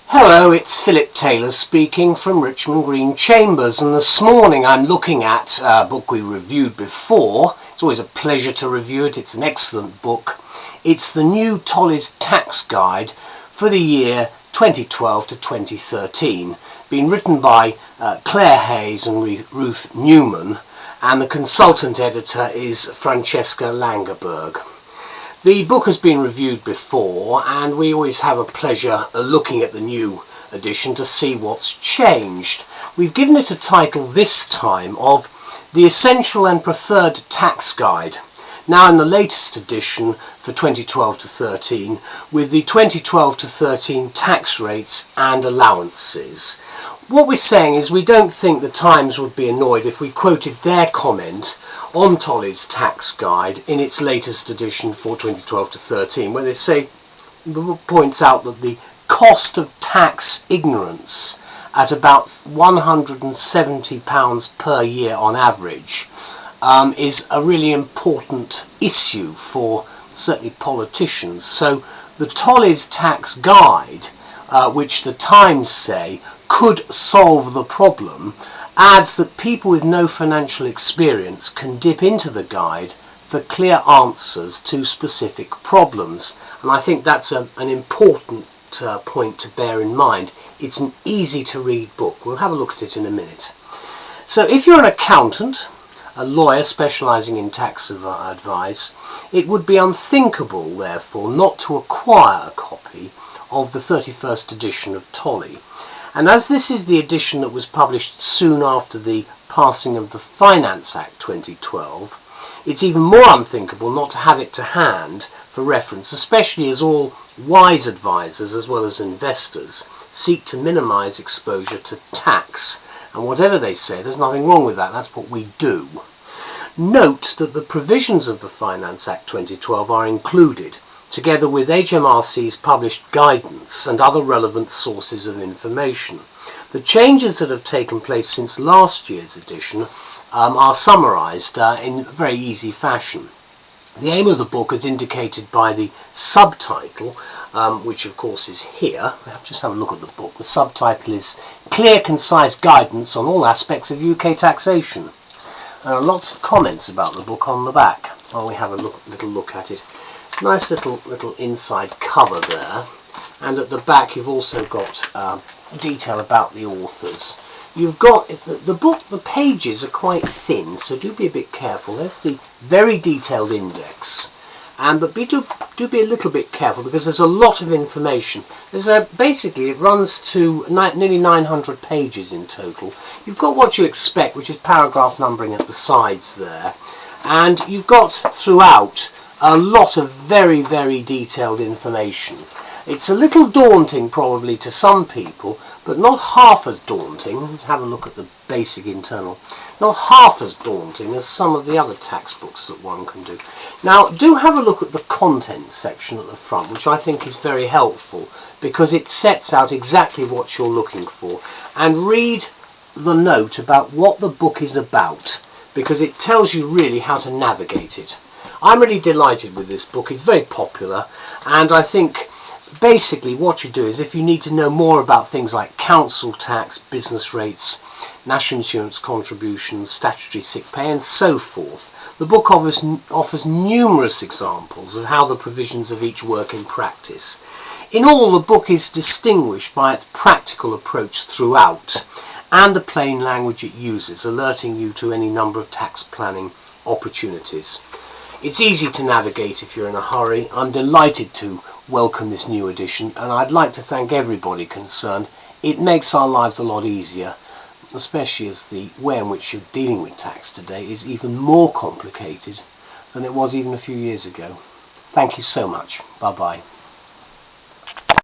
Hello, it's Philip Taylor speaking from Richmond Green Chambers, and this morning I'm looking at a book we reviewed before. It's always a pleasure to review it. It's an excellent book. It's the new TOLLEY'S tax guide for the year 2012 to 2013, being written by Claire Hayes and Ruth Newman, and the consultant editor is Francesca Lagerberg. The book has been reviewed before, and we always have a pleasure looking at the new edition to see what's changed. We've given it a title this time of The Essential and Preferred Tax Guide, now in the latest edition for 2012 to 13, with the 2012 to 13 tax rates and allowances. What we're saying is we don't think the Times would be annoyed if we quoted their comment on TOLLEY'S tax guide in its latest edition for 2012 to 13, where they say, the book points out that the cost of tax ignorance at about £170 per year on average is a really important issue for certainly politicians. So the TOLLEY'S tax guide, which the Times say could solve the problem, adds that people with no financial experience can dip into the guide for clear answers to specific problems. And I think that's an important point to bear in mind. It's an easy to read book. We'll have a look at it in a minute. So if you're an accountant, a lawyer specialising in tax advice, it would be unthinkable, therefore, not to acquire a copy of the 31st edition of TOLLEY. And as this is the edition that was published soon after the passing of the Finance Act 2012, it's even more unthinkable not to have it to hand for reference, especially as all wise advisors as well as investors seek to minimise exposure to tax. And whatever they say, there's nothing wrong with that. That's what we do. Note that the provisions of the Finance Act 2012 are included, together with HMRC's published guidance and other relevant sources of information. The changes that have taken place since last year's edition are summarised in very easy fashion. The aim of the book is indicated by the subtitle, which of course is here. Just have a look at the book. The subtitle is Clear, Concise Guidance on All Aspects of UK Taxation. There are lots of comments about the book on the back. While we have a little look at it. Nice little inside cover there, and at the back you've also got detail about the authors. You've got the book. The pages are quite thin, so do be a bit careful. There's the very detailed index, but do be a little bit careful because there's a lot of information. Basically it runs to nearly 900 pages in total. You've got what you expect, which is paragraph numbering at the sides there, and you've got throughout a lot of very, very detailed information. It's a little daunting probably to some people, but not half as daunting. Have a look at the basic internal. Not half as daunting as some of the other tax books that one can do. Now, do have a look at the contents section at the front, which I think is very helpful because it sets out exactly what you're looking for. And read the note about what the book is about, because it tells you really how to navigate it. I'm really delighted with this book. It's very popular, and I think basically what you do is, if you need to know more about things like council tax, business rates, national insurance contributions, statutory sick pay and so forth, the book offers numerous examples of how the provisions of each work in practice. In all, the book is distinguished by its practical approach throughout and the plain language it uses, alerting you to any number of tax planning opportunities. It's easy to navigate if you're in a hurry. I'm delighted to welcome this new edition, and I'd like to thank everybody concerned. It makes our lives a lot easier, especially as the way in which you're dealing with tax today is even more complicated than it was even a few years ago. Thank you so much. Bye bye.